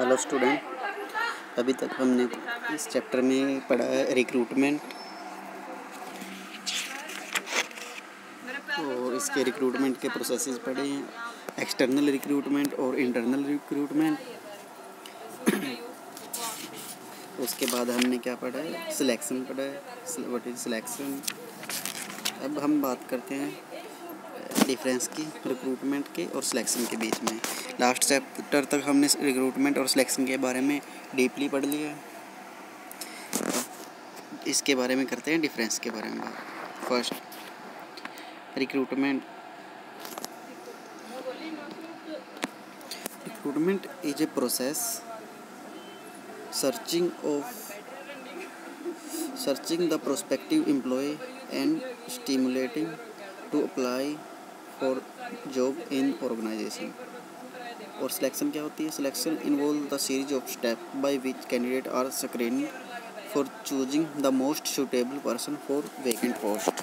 Hello student, अभी तक हमने इस चैप्टर में पढ़ा है रिक्रूटमेंट और इसके रिक्रूटमेंट के प्रोसेसेस पढ़े हैं, एक्सटर्नल रिक्रूटमेंट और इंटरनल रिक्रूटमेंट। उसके बाद हमने क्या पढ़ा है, सिलेक्शन पढ़ा है, व्हाट इज सिलेक्शन। अब हम बात करते हैं डिफरेंस की रिक्रूटमेंट के और सिलेक्शन के बीच में। लास्ट चैप्टर तक हमने रिक्रूटमेंट और सिलेक्शन के बारे में डीपली पढ़ लिया है। इसके बारे में करते हैं डिफरेंस के बारे में बात। First, recruitment is a process searching the prospective employee and stimulating to apply for job in organization। और सिलेक्शन क्या होती है? Selection involve the series of step by which candidate are screening for choosing the most suitable person for vacant post.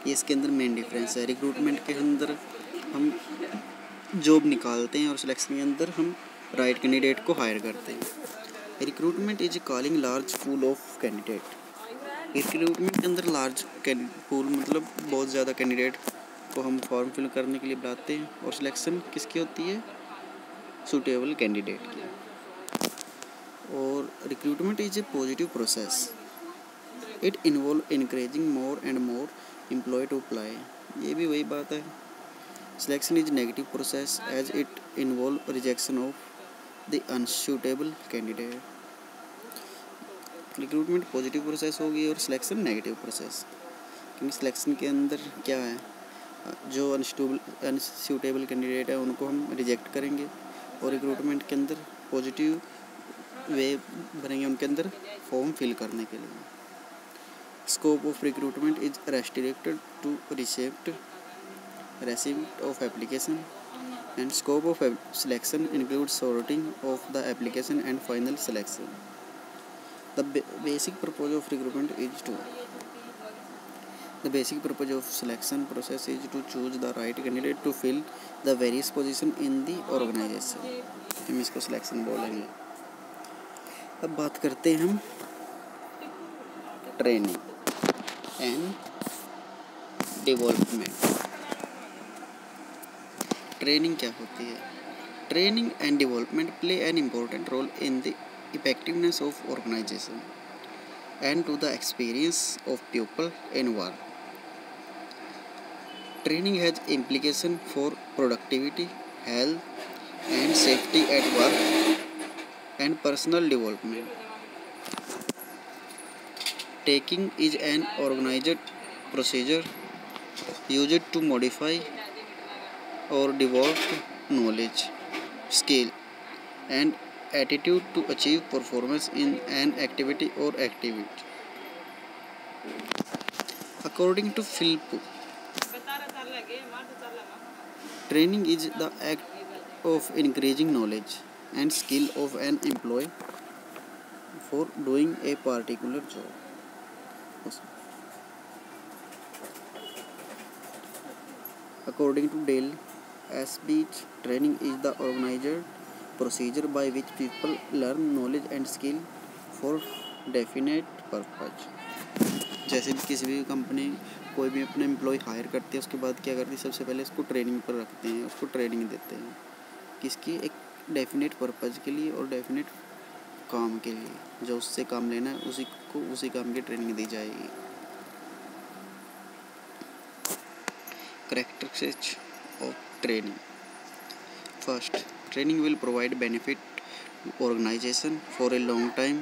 ये इसके अंदर main difference है। Recruitment के अंदर हम जॉब निकालते हैं और सिलेक्शन के अंदर हम राइट कैंडिडेट को हायर करते हैं। Recruitment is calling large pool of candidate. Recruitment के अंदर लार्ज पूल मतलब बहुत ज़्यादा कैंडिडेट को हम फॉर्म फिल करने के लिए बुलाते हैं। और सिलेक्शन किसकी होती है? सूटेबल कैंडिडेट की। और recruitment is a positive process. It involve encouraging more and more employ to apply. ये भी वही बात है। Selection is negative process as it involve rejection of the unsuitable candidate. Recruitment positive process होगी और selection negative process, क्योंकि selection के अंदर क्या है, जो अनसूटेबल कैंडिडेट है उनको हम रिजेक्ट करेंगे और रिक्रूटमेंट के अंदर पॉजिटिव वे भरेंगे उनके अंदर फॉर्म फिल करने के लिए। Scope of recruitment is restricted to receipt of application, and scope of selection includes sorting of the application and final selection. The basic purpose of recruitment is to the basic purpose of selection process is to choose the right candidate to fill the various position in the organization। हम इसको selection बोलेंगे। अब बात करते हैं हम training and development. Training क्या होती है? Training and development play an important role in the effectiveness of organization and to the experience of people in work. Training has implication for productivity, health and safety at work and personal development. Taking is an organized procedure used to modify or develop knowledge, skill, and attitude to achieve performance in an activity or activity. According to Philip, training is the act of increasing knowledge and skill of an employee for doing a particular job. According to Dale S. Beach, training is the organized procedure by which people learn knowledge and skill for definite purpose। जैसे किसी भी company कोई भी अपने employ higher करती है, उसके बाद क्या करती है, सबसे पहले उसको ट्रेनिंग पर रखते हैं, उसको ट्रेनिंग देते हैं किसकी? एक डेफिनेट पर्पज़ के लिए और डेफिनेट काम के लिए। जो उससे काम लेना है उसी को उसी काम की ट्रेनिंग दी जाएगी। Characteristics of training. First, training will provide benefit to organization for a long time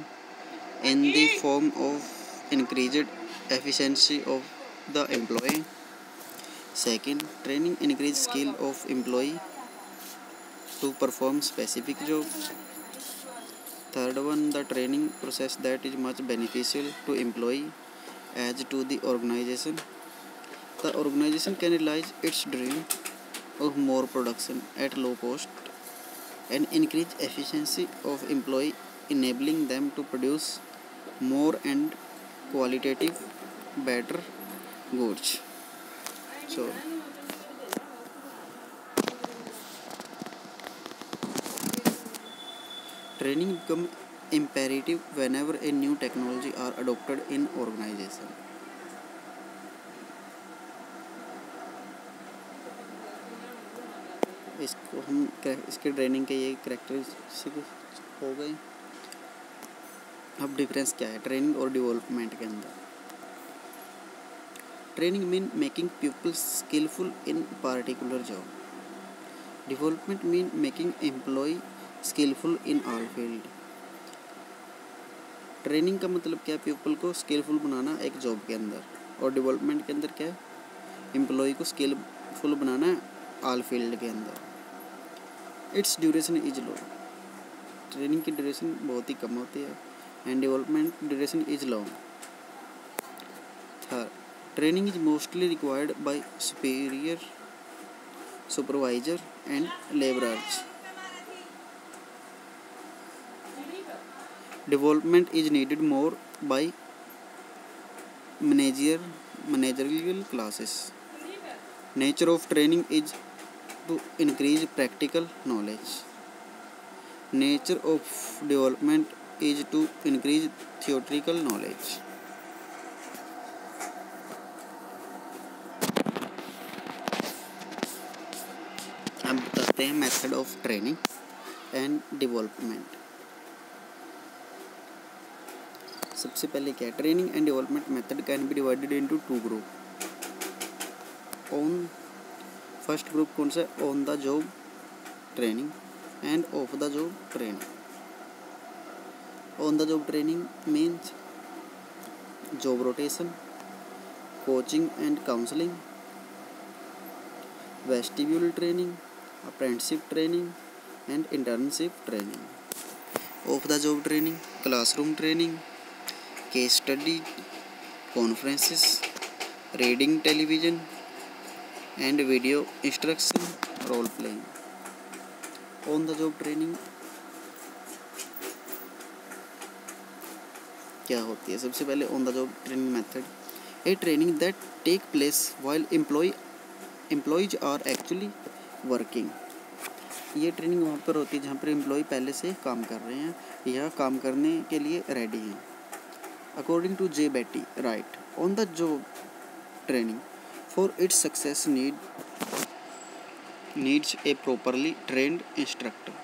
in the form of increased efficiency of the employee. Second, training increases skill of employee to perform specific job. Third one, the training process that is much beneficial to employee as to the organization. The organization can realize its dream of more production at low cost and increase efficiency of employee, enabling them to produce more and qualitative better goods. So Training become imperative whenever a new technology are adopted in organization. इसको हम इसके training के ये characteristic हो गए। अब difference क्या है ट्रेनिंग और डेवलपमेंट के अंदर। Training mean making people skillful in particular job. Development mean making employ skillful in all field. Training का मतलब क्या है पीपल को स्किलफुल बनाना एक जॉब के अंदर, और डेवलपमेंट के अंदर क्या है एम्प्लॉय को स्किलफुल बनाना ऑल फील्ड के अंदर। It's duration is low. Training की ड्यूरेशन बहुत ही कम होती है and development duration is long. Third, training is mostly required by superior supervisor and labourers. Development is needed more by managerial classes. Nature of training is to increase practical knowledge. Nature of development is to increase theoretical knowledge. अब बताते हैं method of training and development. सबसे पहले क्या है training and development method can be divided into two group. On first group कौन सा है on the job training and off the job training. On the job training means job rotation, coaching and counselling, vestibule training, apprenticeship training and internship training. Off the job training classroom training, case study, conferences, reading television and video instruction, role playing. On the job training क्या होती है सबसे पहले on the job training method a training that take place while employees are actually working. ये training वहाँ पर होती है जहाँ पर एम्प्लॉय पहले से काम कर रहे हैं या काम करने के लिए रेडी हैं। According to J. Betty, right, on the job training for its success needs a properly trained instructor.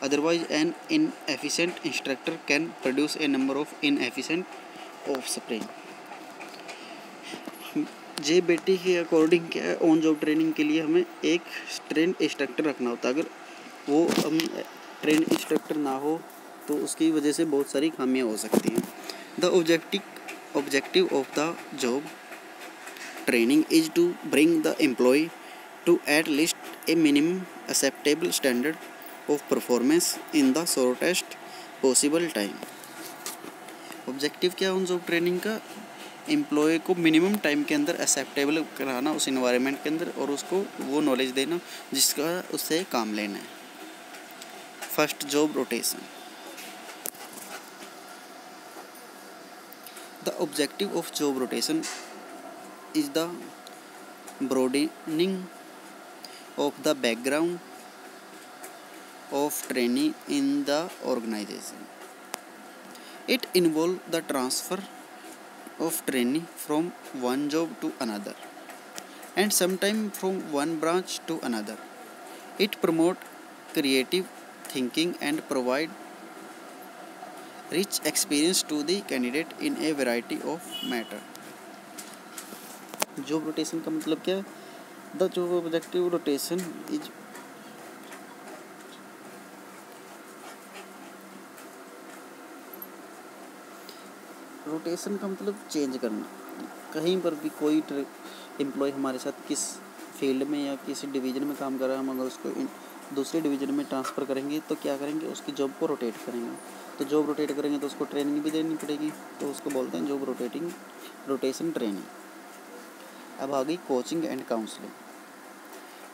Otherwise, an inefficient instructor can produce a number of inefficient offspring. जे बेटी के अकॉर्डिंग क्या है ऑन जॉब ट्रेनिंग के लिए हमें एक trend instructor रखना होता है। अगर वो हम ट्रेंड इंस्ट्रक्टर ना हो तो उसकी वजह से बहुत सारी खामियां हो सकती हैं। The objective of the job training is to bring the employee to at least a minimum acceptable standard of performance in the shortest possible time. Objective क्या है उन जॉब ट्रेनिंग का एम्प्लॉय को मिनिमम टाइम के अंदर acceptable कराना उस environment के अंदर और उसको वो नॉलेज देना जिसका उससे काम लेना है। First job rotation. The objective of job rotation is the broadening of the background of trainee in the organization. It involves the transfer of trainee from one job to another and sometimes from one branch to another. It promotes creative thinking and provides rich experience to the candidate in a variety of matter. Job rotation का मतलब क्या है the job objective rotation is rotation का मतलब change करना। कहीं पर भी कोई एम्प्लॉय हमारे साथ किस फील्ड में या किसी डिवीज़न में काम कर रहा है हम अगर उसको दूसरे डिवीज़न में ट्रांसफ़र करेंगे तो क्या करेंगे उसकी जॉब को रोटेट करेंगे। तो जॉब रोटेट करेंगे तो उसको ट्रेनिंग भी देनी पड़ेगी तो उसको बोलते हैं जॉब रोटेशन ट्रेनिंग। अब आ गई coaching and counselling.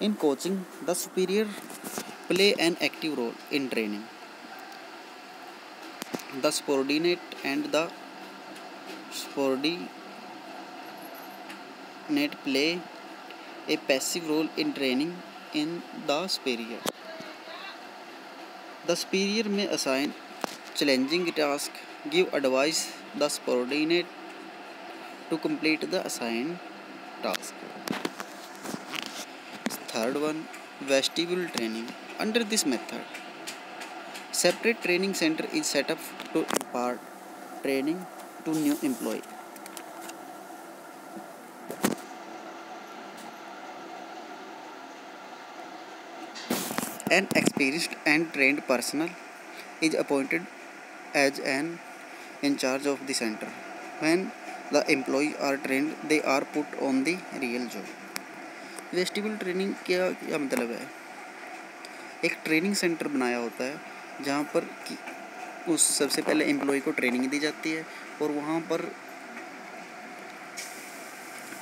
In coaching the superior play an active role in training. The subordinate and the subordinate play a passive role in training in the superior. The superior may assign challenging task, give advice the subordinate to complete the assigned task. Third one, vestibule training. Under this method, separate training center is set up to impart training to new employee. An experienced and trained personnel is appointed as an in charge of the center. When the employees are trained, they are put on the real job. Vestibule training क्या क्या मतलब है? एक training centre बनाया होता है जहाँ पर उस सबसे पहले एम्प्लॉय को ट्रेनिंग दी जाती है और वहाँ पर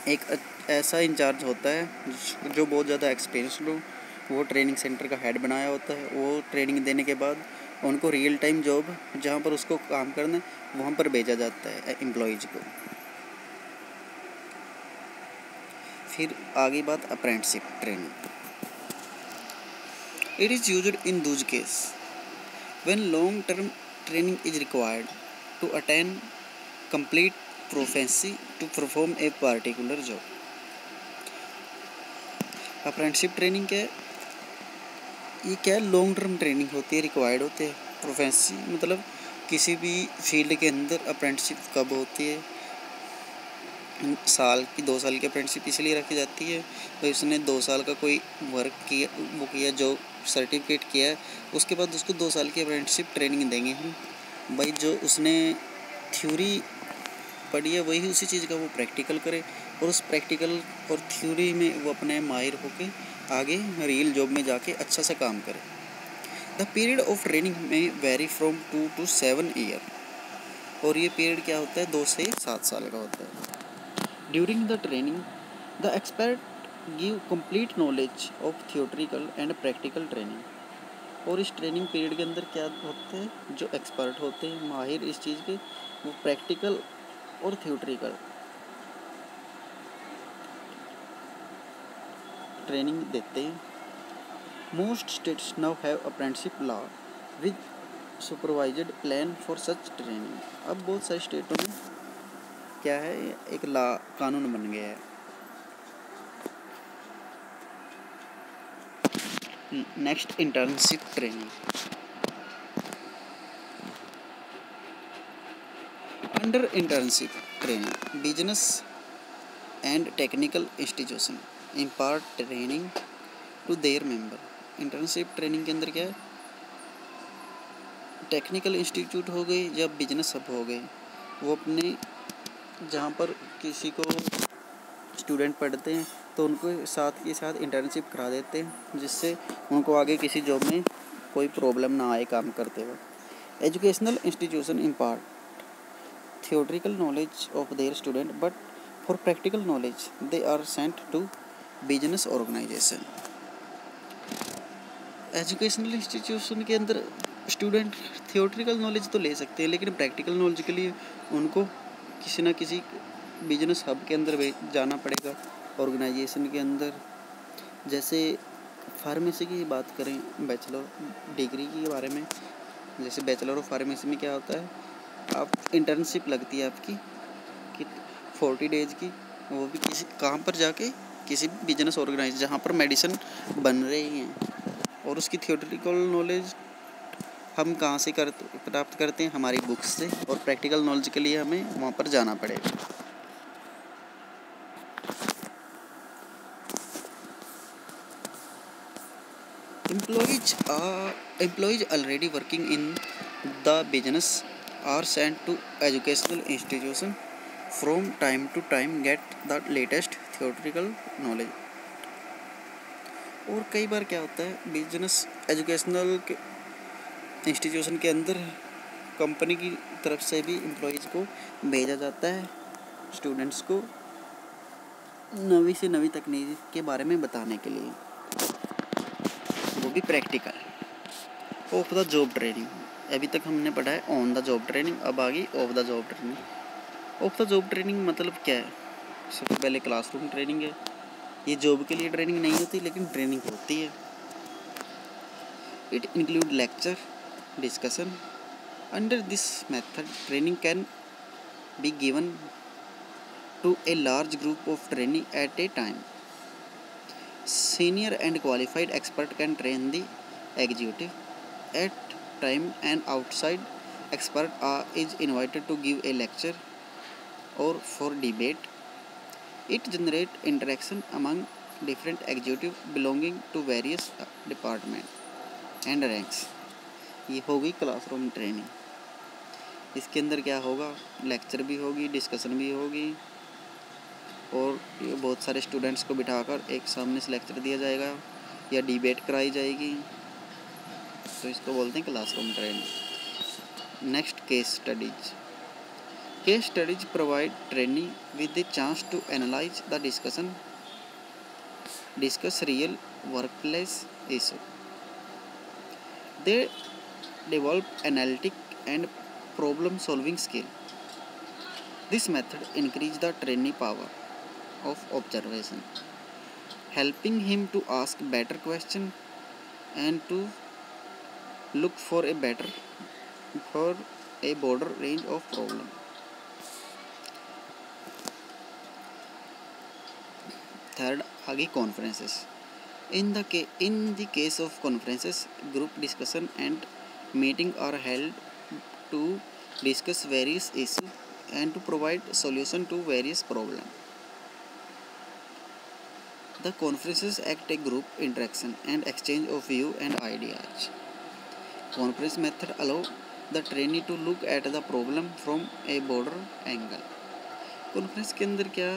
एक ऐसा इंचार्ज होता है जो बहुत ज़्यादा एक्सपीरियंस्ड हो, वो ट्रेनिंग सेंटर का हेड बनाया होता है। वो ट्रेनिंग देने के बाद उनको रियल टाइम जॉब जहाँ पर उसको काम करना है वहाँ पर भेजा जाता है एम्प्लॉयज़ को। फिर आगे बात apprenticeship training. It is used in those case when long term training is required to attain complete proficiency to perform a particular job. Apprenticeship training क्या है? ये क्या है? लॉन्ग टर्म ट्रेनिंग होती है, रिक्वायर्ड होती है। प्रोफेंसी मतलब किसी भी फील्ड के अंदर अप्रेंटिसशिप कब होती है? साल की 2 साल की अप्रेंटिसशिप इसलिए रखी जाती है तो उसने 2 साल का कोई वर्क किया, वो किया, जो सर्टिफिकेट किया है, उसके बाद उसको 2 साल की अप्रेंटिसशिप ट्रेनिंग देंगे हम। भाई जो उसने थ्योरी पढ़ी है वही उसी चीज़ का वो प्रैक्टिकल करे और उस प्रैक्टिकल और थ्योरी में वो अपने माहिर होके आगे रियल जॉब में जाके अच्छा सा काम करे। द पीरियड ऑफ ट्रेनिंग में वेरी फ्रॉम 2 to 7 ईयर, और ये पीरियड क्या होता है? 2 से 7 साल का होता है। During the training the expert give complete knowledge of theoretical and practical training. और इस ट्रेनिंग पीरियड के अंदर क्या होते हैं? जो एक्सपर्ट होते हैं, माहिर इस चीज़ के, वो प्रैक्टिकल और थियोरिटिकल ट्रेनिंग देते हैं। Most states now have apprenticeship law with supervised plan for such training. अब बहुत सारे स्टेटों में क्या है? एक लॉ, कानून बन गया है। Next, internship training. Under internship training business and technical institution impart training to their member. Internship training के अंदर क्या है? टेक्निकल इंस्टीट्यूट हो गए या बिजनेस हब हो गए, वो अपने जहाँ पर किसी को स्टूडेंट पढ़ते हैं तो उनको साथ के साथ इंटर्नशिप करा देते हैं जिससे उनको आगे किसी जॉब में कोई प्रॉब्लम ना आए काम करते वक्त। Educational institution impart theoretical knowledge of their student but for practical knowledge they are sent to business organization। Educational institution के अंदर स्टूडेंट थियोरिटिकल नॉलेज तो ले सकते हैं लेकिन प्रैक्टिकल नॉलेज के लिए उनको किसी ना किसी बिजनेस हब के अंदर जाना पड़ेगा, ऑर्गेनाइजेशन के अंदर। जैसे फार्मेसी की बात करें, बैचलर डिग्री के बारे में, जैसे बैचलर ऑफ फार्मेसी में क्या होता है? आप इंटर्नशिप लगती है आपकी कि 40 डेज़ की, वो भी किसी कहाँ पर जाके किसी बिजनेस ऑर्गेनाइज जहाँ पर मेडिसिन बन रही हैं, और उसकी थियोरिटिकल नॉलेज हम कहाँ से प्राप्त करते हैं? हमारी बुक्स से। और प्रैक्टिकल नॉलेज के लिए हमें वहाँ पर जाना पड़ेगा। Employees already working in the business are sent to educational institution from time to time get the latest theoretical knowledge। और कई बार क्या होता है? बिजनेस एजुकेशनल इंस्टीट्यूशन के अंदर कंपनी की तरफ से भी एम्प्लॉयज़ को भेजा जाता है स्टूडेंट्स को नवी से नवी तकनीक के बारे में बताने के लिए, वो भी practical. Of the job training, अभी तक हमने पढ़ा है ऑन द जॉब ट्रेनिंग, अब आ गई of the job training. Off the job training मतलब क्या है? सबसे पहले क्लासरूम ट्रेनिंग है। ये जॉब के लिए ट्रेनिंग नहीं होती लेकिन ट्रेनिंग होती है। It includes lecture, discussion. Under this method, training can be given to a large group of trainee at a time. Senior and qualified expert can train the executive at time. An outside expert is invited to give a lecture or for debate. It generates interaction among different executives belonging to various departments and ranks. ये हो गई classroom training. इसके अंदर क्या होगा, lecture भी होगी, discussion भी होगी और ये बहुत सारे स्टूडेंट्स को बिठाकर एक सामने से लेक्चर दिया जाएगा या डिबेट कराई जाएगी, तो इसको बोलते हैं classroom training. Next, case studies. Case studies provide trainee with the chance to analyze the discuss real workplace issues. They develop analytic and problem-solving skill. This method increases the trainee power of observation, helping him to ask better questions and to look for a broader range of problems. Third, आगे conferences. In the case of conferences, group discussion and meeting are held to discuss various issues and to provide solution to various problems. The conferences act a group interaction and exchange of view and ideas. Conference method allow the trainee to look at the problem from a broader angle. Conference के अंदर क्या,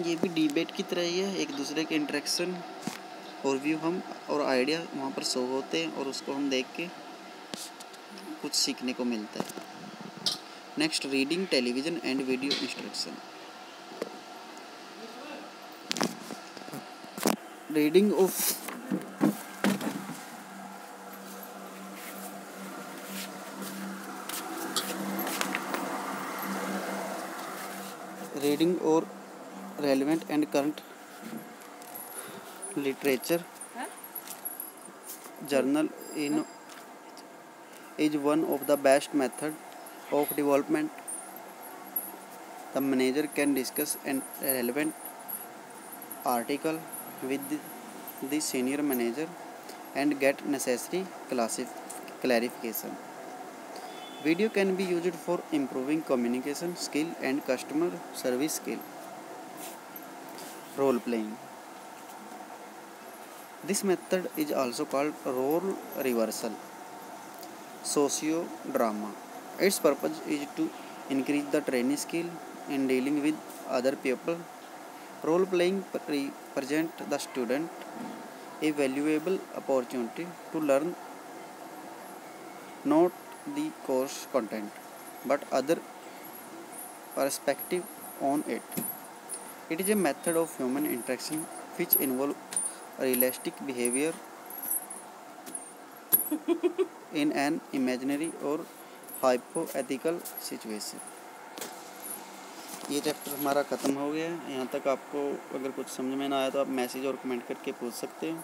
ये भी debate की तरह ही है, एक दूसरे के इंटरेक्शन और व्यू हम और आइडिया वहाँ पर शो होते हैं और उसको हम देख के कुछ सीखने को मिलता है। Next, reading television and video instruction. Reading और relevant and current literature journal is one of the best method of development. The manager can discuss an relevant article with the senior manager and get necessary clarification. Video can be used for improving communication skill and customer service skill. Role playing. This method is also called role reversal, socio-drama. Its purpose is to increase the trainee skill in dealing with other people. Role playing presents the student a valuable opportunity to learn not the course content but other perspective on it. It is a method of human interaction which involves realistic behavior in an imaginary or hypothetical situation. ये chapter हमारा ख़त्म हो गया है। यहाँ तक आपको अगर कुछ समझ में ना आया तो आप मैसेज और कमेंट करके पूछ सकते हो।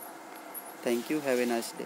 Thank you, have a nice day.